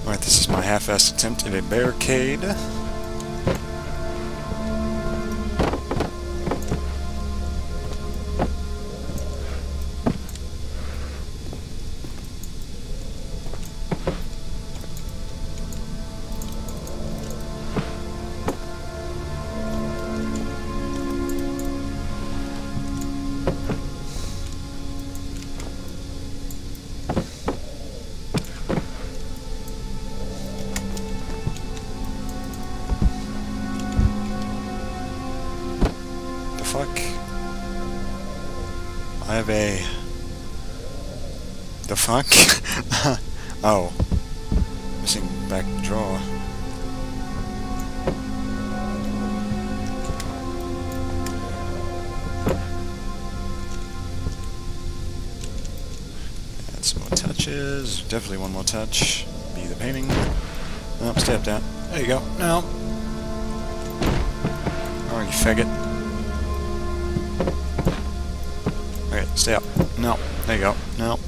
Alright, this is my half-assed attempt at a barricade. Fuck. I have a... The fuck? Oh. Missing back drawer. Add some more touches. Definitely one more touch. Be the painting. Oh, step down. There you go. No. Oh, you faggot. Okay, stay up. No. There you go. No.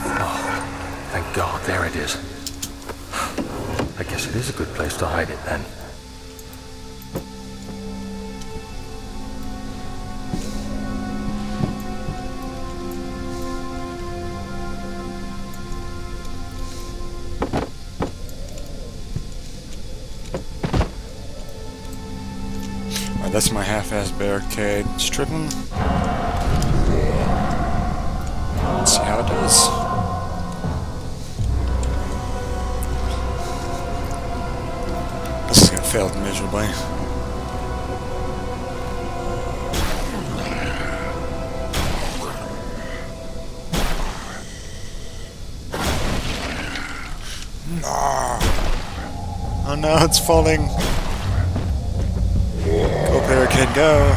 Oh, thank God, there it is. I guess it is a good place to hide it then. That's my half-assed barricade stripping. Let's see how it does. This is gonna fail miserably. Oh no, it's falling. Go barricade, go!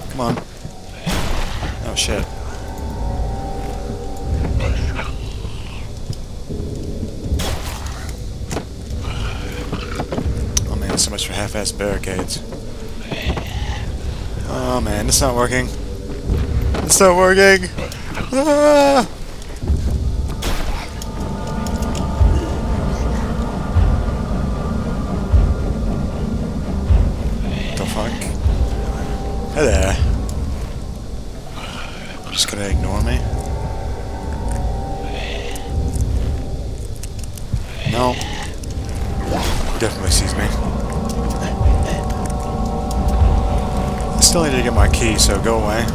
Come on. Oh shit. Oh man, so much for half-assed barricades. Oh man, it's not working. It's not working! Ah! Hey there. Just gonna ignore me? No. He definitely sees me. I still need to get my key, so go away.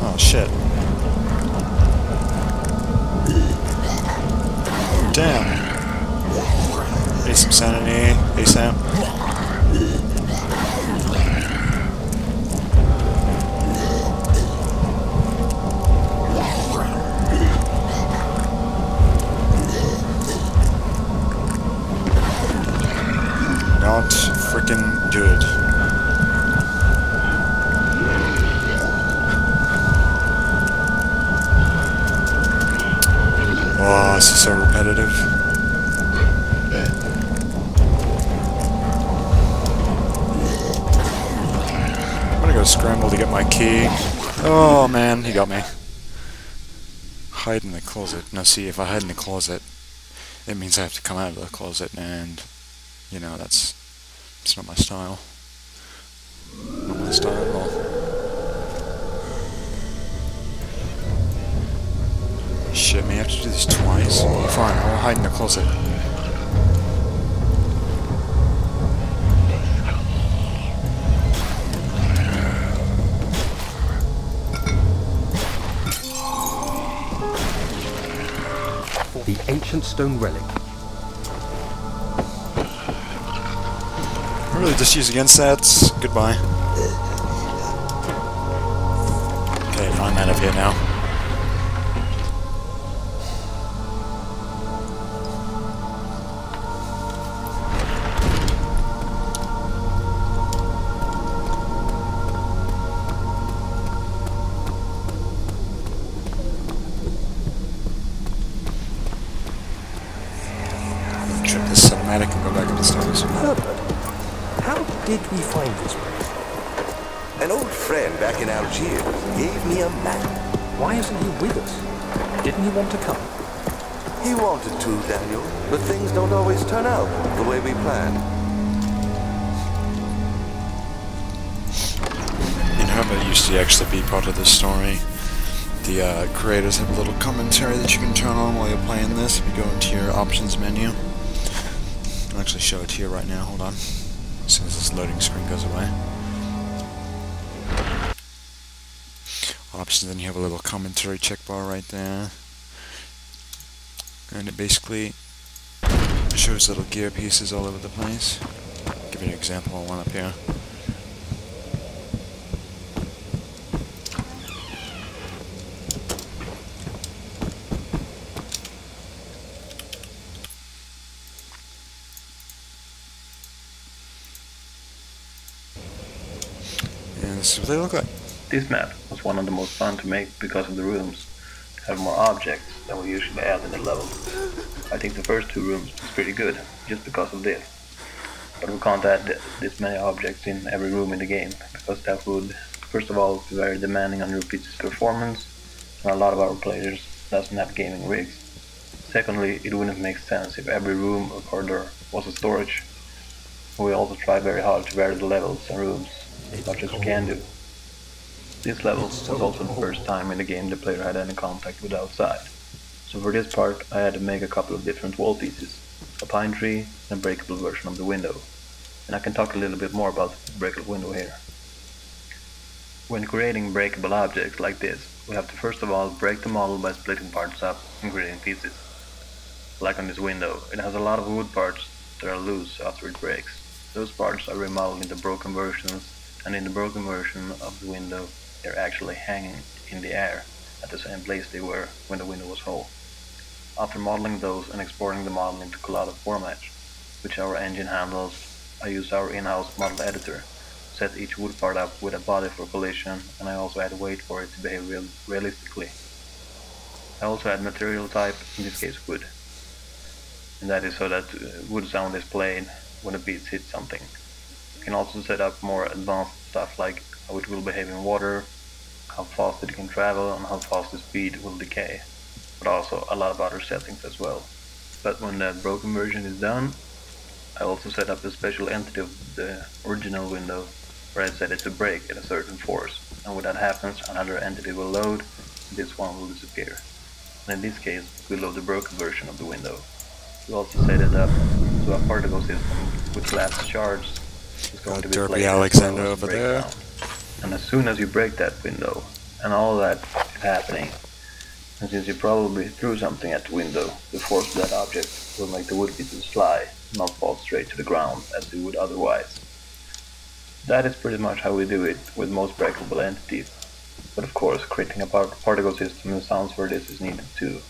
Oh shit. Damn. Need some sanity, ASAP. Not freaking good. Oh, this is so repetitive. Go scramble to get my key. Oh man, he got me. Hide in the closet. Now see, if I hide in the closet, it means I have to come out of the closet, and you know, it's not my style. Not my style at all. Shit, may I have to do this twice? Fine, I'll hide in the closet. The ancient stone relic. Really just use against that. Goodbye. Okay, I'm out of here now. did we find this place? An old friend back in Algiers gave me a map. Why isn't he with us? Didn't he want to come? He wanted to, Daniel, but things don't always turn out the way we planned. In Homer used to actually be part of the story. The creators have a little commentary that you can turn on while you're playing this if you go into your options menu. I'll actually show it to you right now, hold on. As soon as this loading screen goes away. Options, then you have a little commentary check bar right there. And it basically shows little gear pieces all over the place. I'll give you an example of one up here. And this is what they look like. This map was one of the most fun to make because of the rooms have more objects than we usually add in the level. I think the first two rooms was pretty good, just because of this. But we can't add this many objects in every room in the game, because that would, first of all, be very demanding on your PC's performance, and a lot of our players doesn't have gaming rigs. Secondly, it wouldn't make sense if every room or corridor was a storage. We also try very hard to vary the levels and rooms as much as we can do. This level was also the first time in the game the player had any contact with the outside. So for this part I had to make a couple of different wall pieces, a pine tree and a breakable version of the window. And I can talk a little bit more about the breakable window here. When creating breakable objects like this, we have to first of all break the model by splitting parts up and creating pieces. Like on this window, it has a lot of wood parts that are loose after it breaks. Those parts are remodeled into broken versions, and in the broken version of the window they're actually hanging in the air at the same place they were when the window was whole. After modeling those and exporting the model into collada format, which our engine handles, I use our in-house model editor, set each wood part up with a body for collision, and I also add weight for it to behave realistically. I also add material type, in this case wood, and that is so that wood sound is played when a piece hits something. You can also set up more advanced stuff like how it will behave in water, how fast it can travel, and how fast the speed will decay, but also a lot of other settings as well. But when the broken version is done, I also set up a special entity of the original window where I set it to break at a certain force, and when that happens another entity will load, and this one will disappear. And in this case we load the broken version of the window. We also set it up to a particle system with glass shards. It's going to be Derpy played Alexander as over there. And as soon as you break that window, and all that is happening, and since you probably threw something at the window, the force of that object will make the wood pieces fly, not fall straight to the ground as they would otherwise. That is pretty much how we do it with most breakable entities. But of course, creating a particle system and sounds for this is needed too.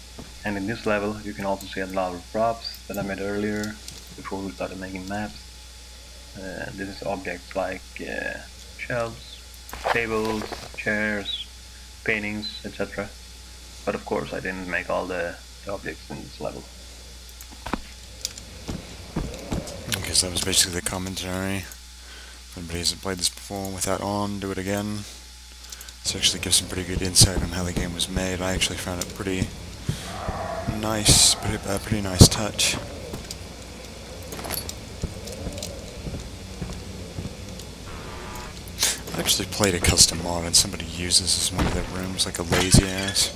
And in this level, you can also see a lot of props that I made earlier, before we started making maps. This is objects like shelves, tables, chairs, paintings, etc. But of course I didn't make all the objects in this level. Okay, so that was basically the commentary. If anybody hasn't played this before with that on, do it again. This actually gives some pretty good insight on how the game was made. I actually found it pretty nice, pretty nice touch. I actually played a custom mod and somebody uses this in one of their rooms like a lazy ass.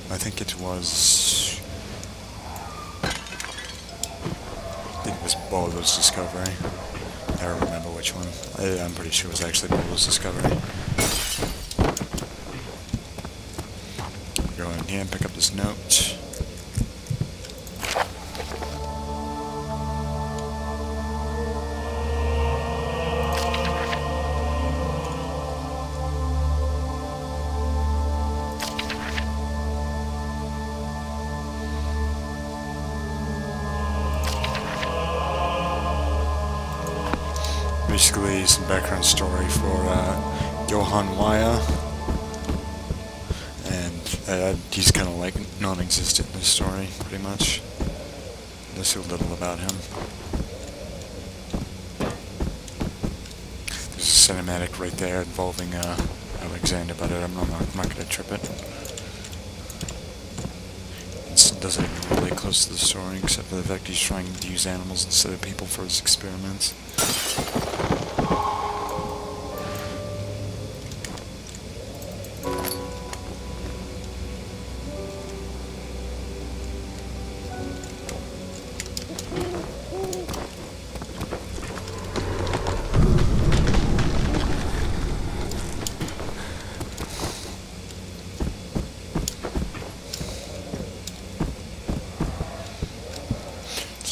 I think it was Bolo's Discovery. I don't remember which one. I'm pretty sure it was actually Bolo's Discovery. Go in here and pick up this note. Basically some background story for Johann Weyer, and he's kind of like non-existent in the story, pretty much. so little about him. There's a cinematic right there involving Alexander, but I'm not going to trip it. It doesn't even relate close to the story, except for the fact he's trying to use animals instead of people for his experiments.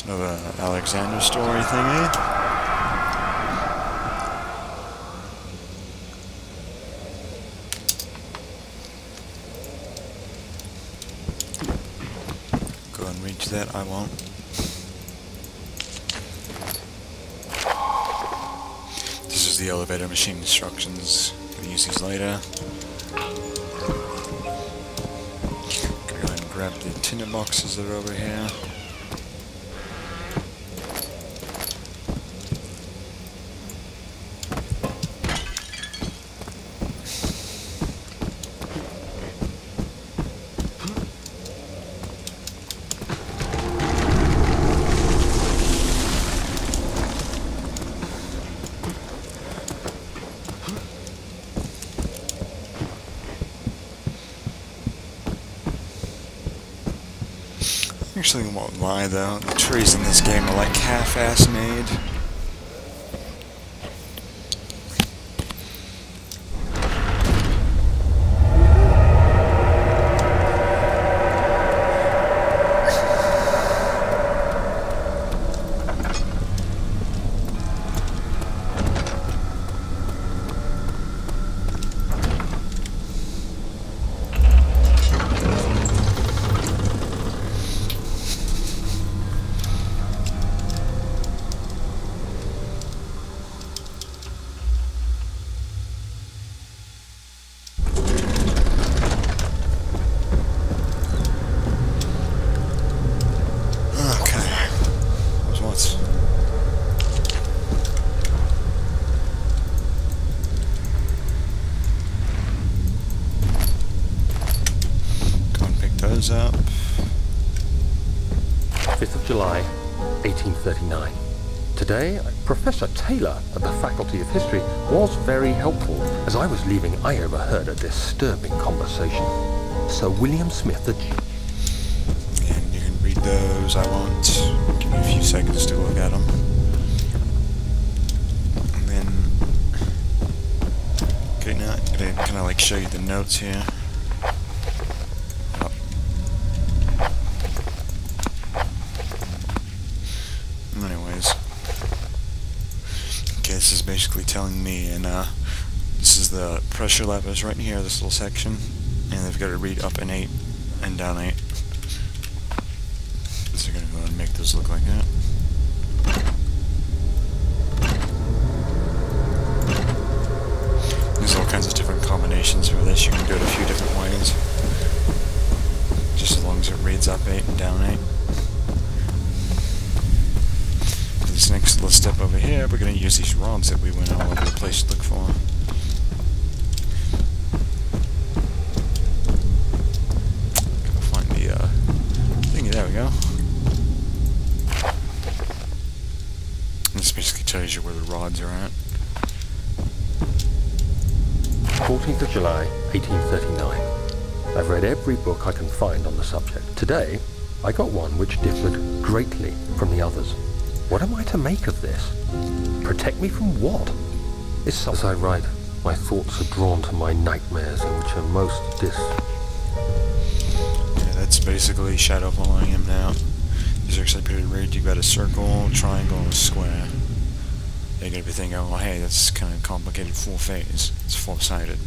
Another Alexander story thingy. Go and reach that, I won't. This is the elevator machine instructions. Gonna use these later. Gonna go ahead and grab the tinder boxes that are over here. Actually, I won't lie though, the trees in this game are like half-ass made. Up. 5th of July, 1839. Today, Professor Taylor at the Faculty of History was very helpful. As I was leaving, I overheard a disturbing conversation. Sir William Smith, the... And you can read those, I won't. Give me a few seconds to look at them. And then... Okay, now I'm gonna kind of like show you the notes here. This is basically telling me, and this is the pressure levers right here, this little section, and they've got to read up an 8 and down 8. So you're going to go ahead and make those look like that. There's all kinds of different combinations for this, you can do it a few different ways, just as long as it reads up 8 and down 8. This next little step over here, we're going to use these rods that we went all over the place to look for. Gotta find the thingy, there we go. This basically tells you where the rods are at. 14th of July, 1839. I've read every book I can find on the subject. Today, I got one which differed greatly from the others. What am I to make of this? Protect me from what? As I write, my thoughts are drawn to my nightmares in which are most Yeah, that's basically shadow following him now. These are actually pretty weird. You've got a circle, triangle, and a square. You're gonna be thinking, oh hey, that's kind of complicated four-phase. It's four-sided.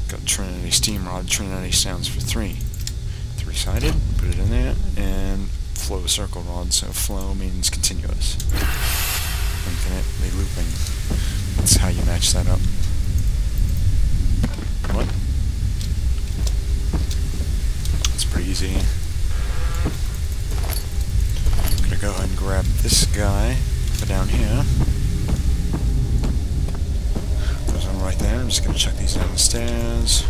Got Trinity Steam Rod. Trinity stands for 3. Three-sided, put it in there, and flow circle rod, so flow means continuous. Infinitely looping. That's how you match that up. What? It's pretty easy. grab this guy for down here. There's one right there. I'm just gonna chuck these down the stairs.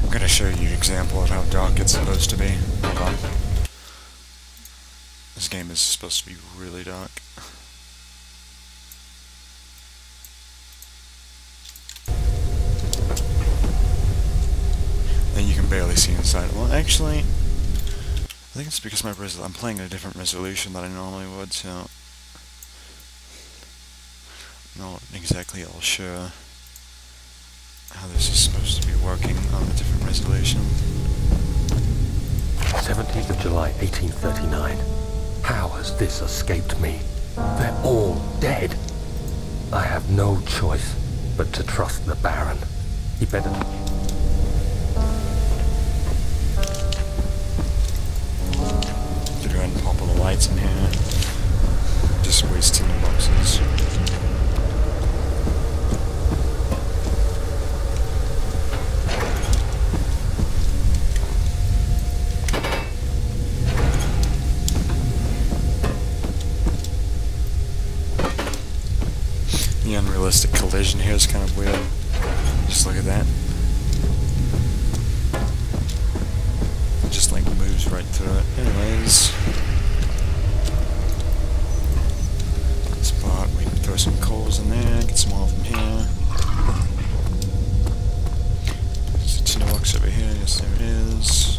I'm gonna show you an example of how dark it's supposed to be. Hold on. This game is supposed to be really dark. And you can barely see inside. Well, actually, I think it's because I'm playing at a different resolution than I normally would, so I'm not exactly all sure how this is supposed to be working on a different resolution. 17th of July, 1839. How has this escaped me? They're all dead. I have no choice but to trust the Baron. He better... To go ahead and pop all the lights in here. Just wasting the boxes. The unrealistic collision here is kind of weird. Just look at that. It just like moves right through it. Anyways. This part, we can throw some coals in there, get some oil from here. There's a tinderbox over here, yes there it is.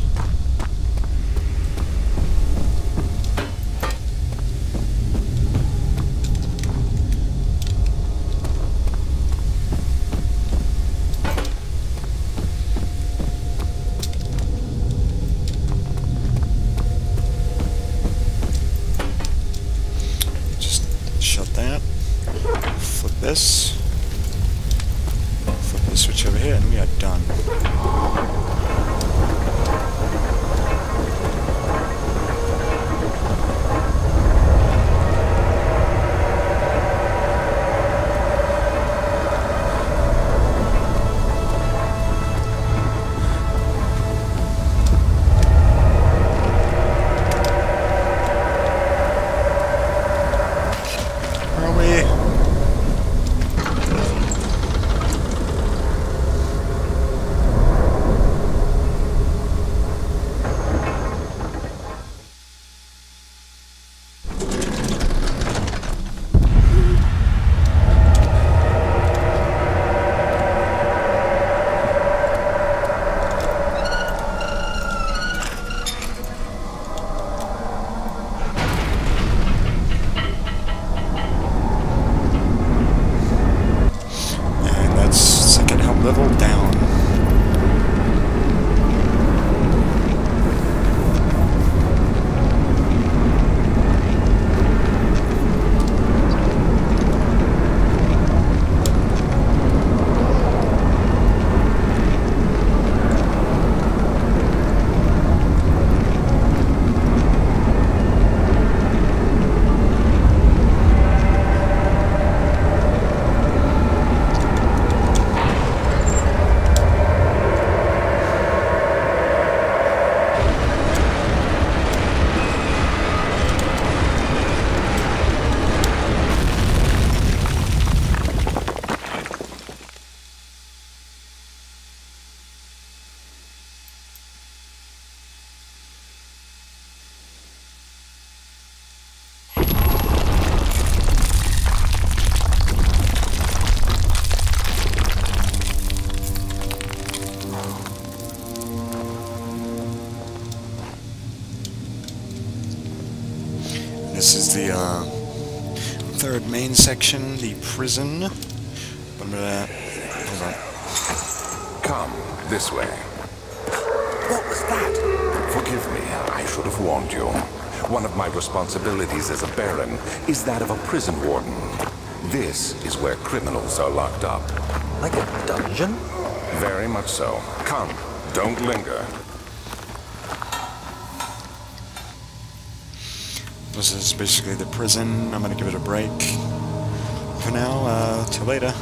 Shut that. Flip this. Flip the switch over here, and we are done. Level down. This is the third main section, the prison. I'm gonna... hold on. Come, this way. What was that? Forgive me, I should have warned you. One of my responsibilities as a Baron is that of a prison warden. This is where criminals are locked up. Like a dungeon? Very much so. Come, don't linger. This is basically the prison. I'm gonna give it a break. For now, till later.